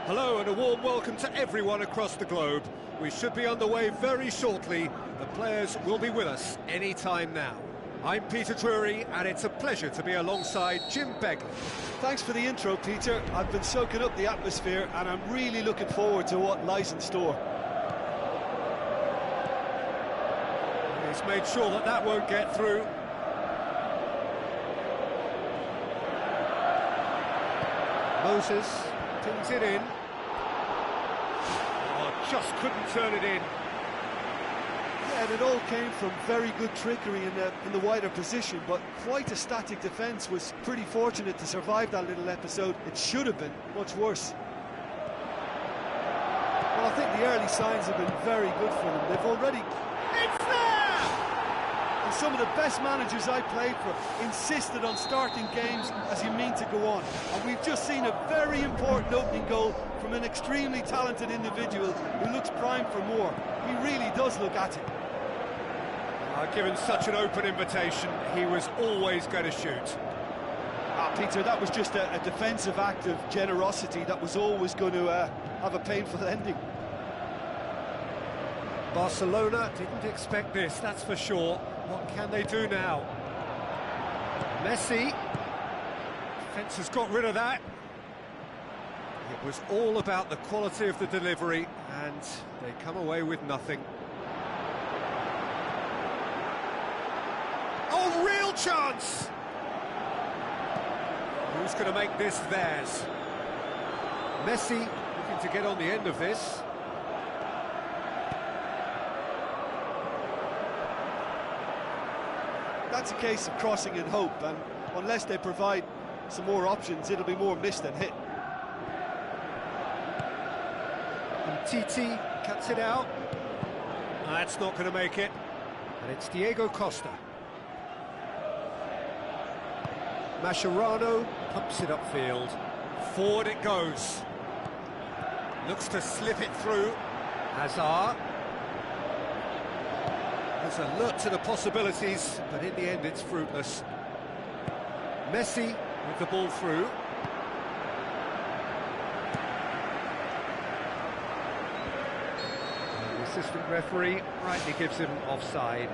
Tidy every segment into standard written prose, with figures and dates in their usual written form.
Hello and a warm welcome to everyone across the globe. We should be underway very shortly. The players will be with us any time now. I'm Peter Drury and it's a pleasure to be alongside Jim Begley. Thanks for the intro, Peter. I've been soaking up the atmosphere and I'm really looking forward to what lies in store. He's made sure that that won't get through. Moses pins it in. Oh, just couldn't turn it in. Yeah, and it all came from very good trickery in the wider position, but quite a static defence. Was pretty fortunate to survive that little episode. It should have been much worse. Well, I think the early signs have been very good for them. They've already... It's there! And some of the best managers I played for insisted on starting games as you mean to go on. And we've just seen a very important opening goal from an extremely talented individual who looks primed for more. He really does look at it. Given such an open invitation, he was always going to shoot. Peter, that was just a defensive act of generosity that was always going to have a painful ending. Barcelona didn't expect this, that's for sure. What can they do now? Messi. Defence has got rid of that. It was all about the quality of the delivery, and they come away with nothing. Oh, real chance! Who's going to make this theirs? Messi looking to get on the end of this. That's a case of crossing in hope, and unless they provide some more options, it'll be more miss than hit. And Titi cuts it out. That's not going to make it. And it's Diego Costa. Mascherano pumps it upfield. Forward it goes. Looks to slip it through. Hazard. There's alert to the possibilities, but in the end it's fruitless. Messi with the ball through. And the assistant referee rightly gives him offside.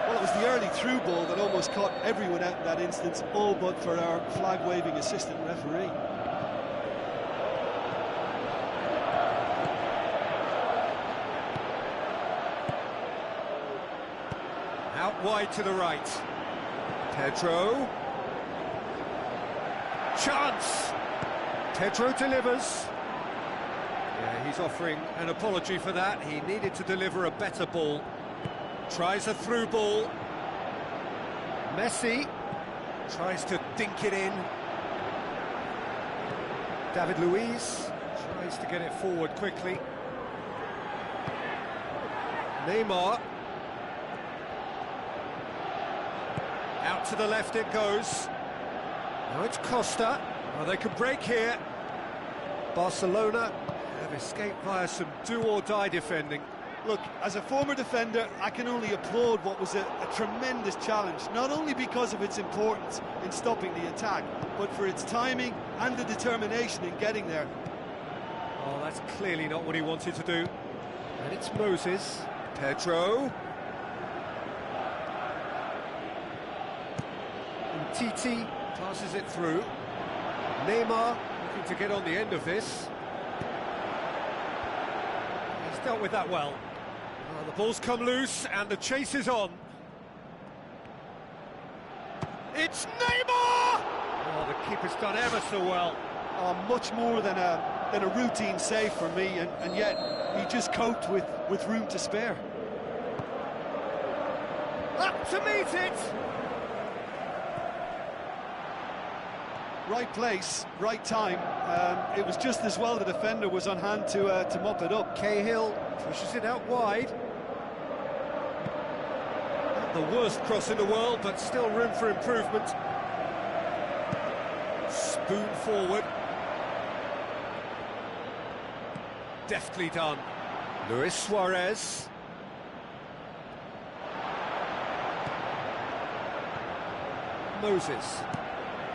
Well, it was the early through ball that almost caught everyone out in that instance, all but for our flag-waving assistant referee. Out wide to the right. Pedro. Chance! Pedro delivers. Yeah, he's offering an apology for that. He needed to deliver a better ball. Tries a through ball. Messi tries to dink it in. David Luiz tries to get it forward quickly. Neymar. Out to the left it goes. Now it's Costa. Oh, they can break here. Barcelona have escaped via some do-or-die defending. Look, as a former defender, I can only applaud what was a tremendous challenge, not only because of its importance in stopping the attack, but for its timing and the determination in getting there. Oh, that's clearly not what he wanted to do. And it's Moses. Pedro. And Titi passes it through. Neymar looking to get on the end of this. He's dealt with that well. Oh, the ball's come loose and the chase is on. It's Neymar! Oh, the keeper's done ever so well. Oh, much more than a routine save for me, and yet he just coped with room to spare. Up to meet it! Right place, right time. It was just as well the defender was on hand to mop it up. Cahill pushes it out wide. Not the worst cross in the world, but still room for improvement. Spoon forward. Deftly done. Luis Suarez. Moses.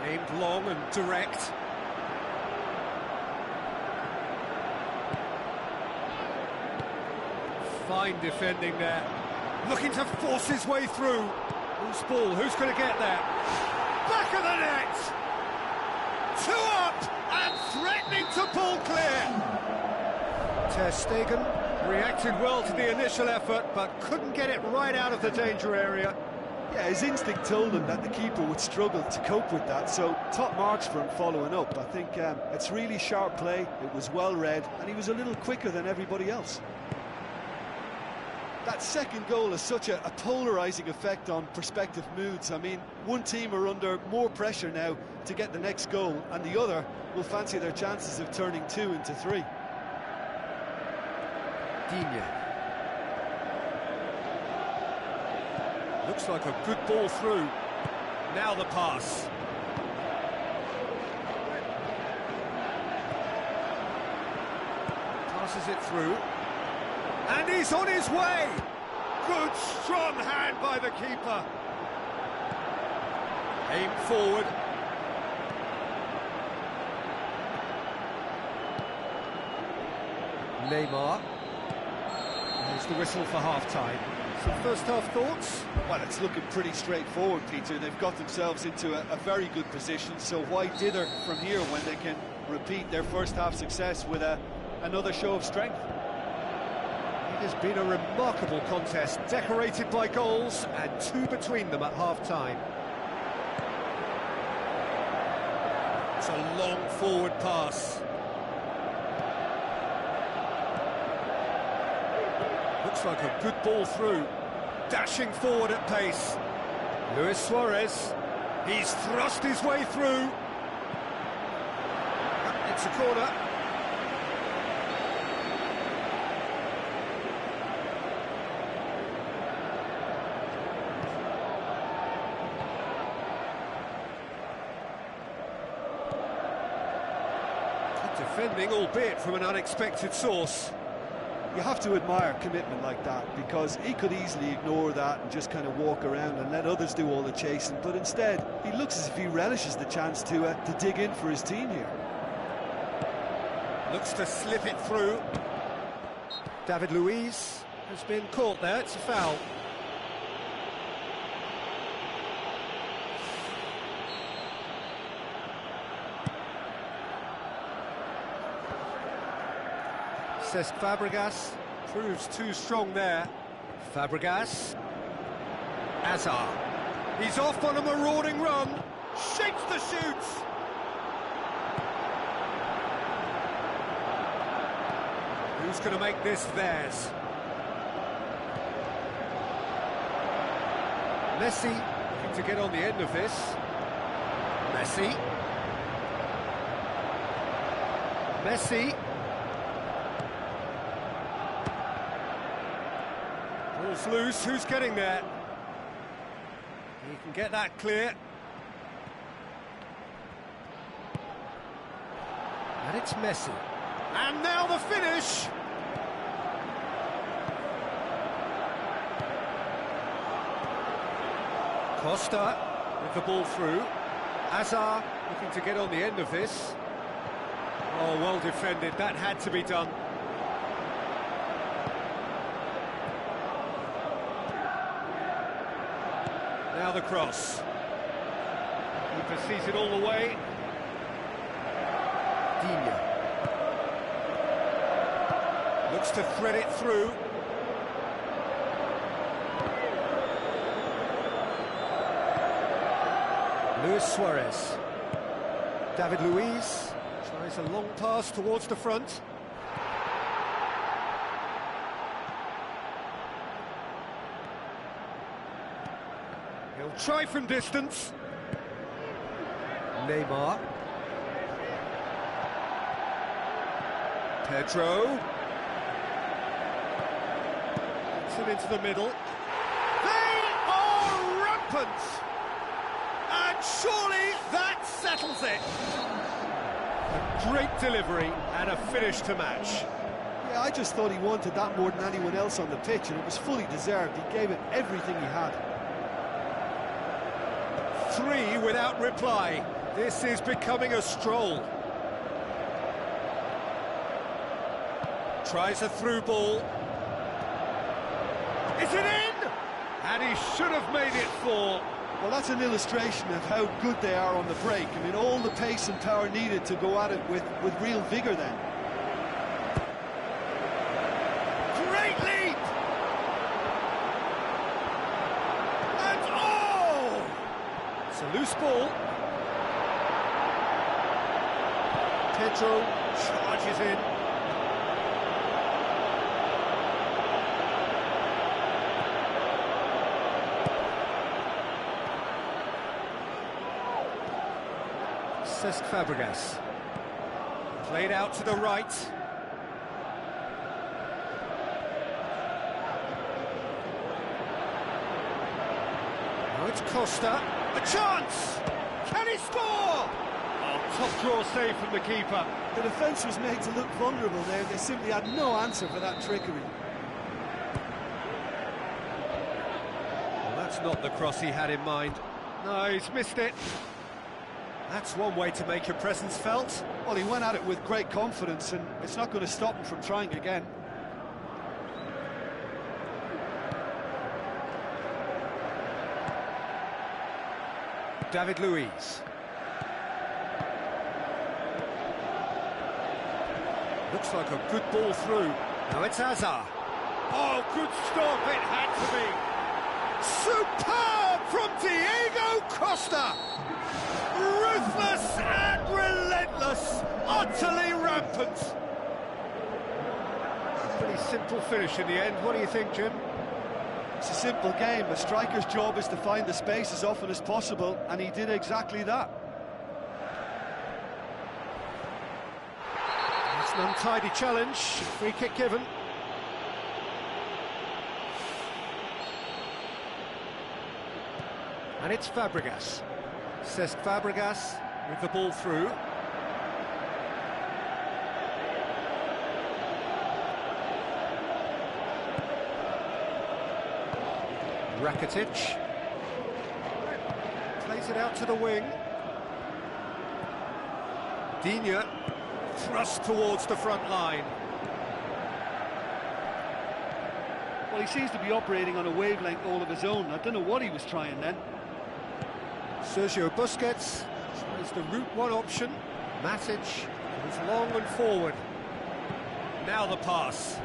Aimed long and direct. Fine defending there. Looking to force his way through. Who's ball? Who's going to get there? Back of the net! 2 up and threatening to pull clear. Ter Stegen reacted well to the initial effort, but couldn't get it right out of the danger area. Yeah, his instinct told him that the keeper would struggle to cope with that, so top marks for him following up. I think it's really sharp play, it was well read, and he was a little quicker than everybody else. That second goal has such a polarising effect on prospective moods. I mean, one team are under more pressure now to get the next goal, and the other will fancy their chances of turning 2 into 3. Digne. Looks like a good ball through. Now the pass. Passes it through. And he's on his way! Good, strong hand by the keeper. Aim forward. Neymar. There's the whistle for half-time. Some first-half thoughts? Well, it's looking pretty straightforward, Peter. They've got themselves into a very good position, so why dither from here when they can repeat their first-half success with another show of strength? It has been a remarkable contest, decorated by goals, and 2 between them at half-time. It's a long forward pass. Looks like a good ball through. Dashing forward at pace. Luis Suarez. He's thrust his way through. It's a corner. Good defending, albeit from an unexpected source. You have to admire commitment like that, because he could easily ignore that and just kind of walk around and let others do all the chasing, but instead he looks as if he relishes the chance to dig in for his team here. Looks to slip it through. David Luiz has been caught there, it's a foul. Cesc Fabregas proves too strong there. Fabregas. Hazard. He's off on a marauding run. Shapes the shoots. Who's going to make this theirs? Messi looking to get on the end of this. Messi. Messi. Ball's loose, who's getting there? He can get that clear. And it's Messi. And now the finish! Costa with the ball through. Hazard looking to get on the end of this. Oh, well defended, that had to be done. Now the cross. Keeper sees it all the way. Digne. Looks to thread it through. Luis Suarez. David Luiz tries a long pass towards the front. He'll try from distance. Neymar. Pedro. It's it into the middle. They are rampant! And surely that settles it. A great delivery and a finish to match. Yeah, I just thought he wanted that more than anyone else on the pitch, and it was fully deserved. He gave it everything he had. 3 without reply. This is becoming a stroll. Tries a through ball. Is it in? And he should have made it 4. Well, that's an illustration of how good they are on the break. I mean, all the pace and power needed to go at it with real vigour then. Great leap! And oh! It's a loose ball. Pedro charges in. Cesc Fabregas. Played out to the right. Now it's Costa. A chance! Can he score? Oh, top draw save from the keeper. The defence was made to look vulnerable there. They simply had no answer for that trickery. Well, that's not the cross he had in mind. No, he's missed it. That's one way to make your presence felt. Well, he went at it with great confidence, and it's not going to stop him from trying again. David Luiz. Looks like a good ball through. Now it's Hazard. Oh, good stop, it had to be. Superb from Diego Costa. Ruthless and relentless, utterly rampant. Pretty simple finish in the end. What do you think, Jim? It's a simple game. A striker's job is to find the space as often as possible, and he did exactly that. It's an untidy challenge. Free kick given. And it's Fabregas. Cesc Fabregas with the ball through. Rakitic plays it out to the wing. Digne thrust towards the front line. Well, he seems to be operating on a wavelength all of his own. I don't know what he was trying then. Sergio Busquets tries the route one option. Matic goes long and forward. Now the pass.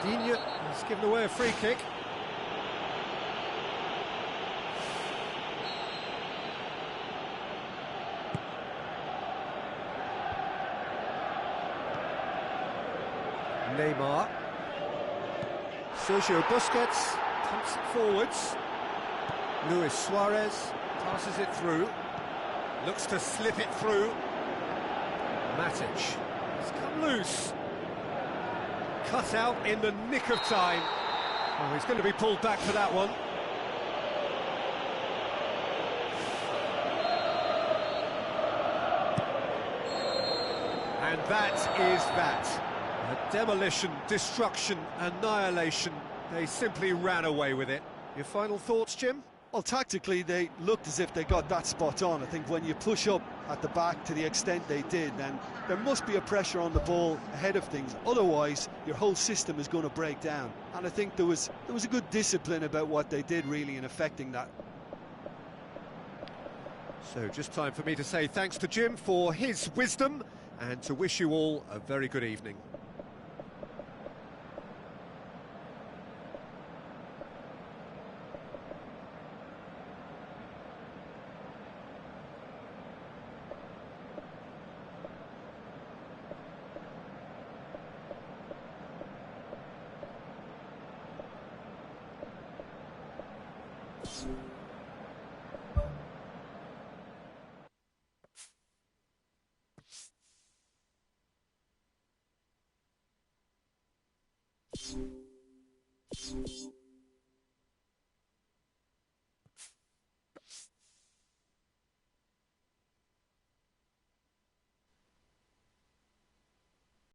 Digne has given away a free kick. Neymar. Sergio Busquets pumps it forwards. Luis Suarez passes it through. Looks to slip it through. Matic has come loose. Cut out in the nick of time. Oh, he's going to be pulled back for that one. And that is that. A demolition, destruction, annihilation. They simply ran away with it. Your final thoughts, Jim? Well, tactically, they looked as if they got that spot on. I think when you push up at the back to the extent they did, then there must be a pressure on the ball ahead of things. Otherwise, your whole system is going to break down. And I think there was a good discipline about what they did, really, in affecting that. So, just time for me to say thanks to Jim for his wisdom and to wish you all a very good evening. You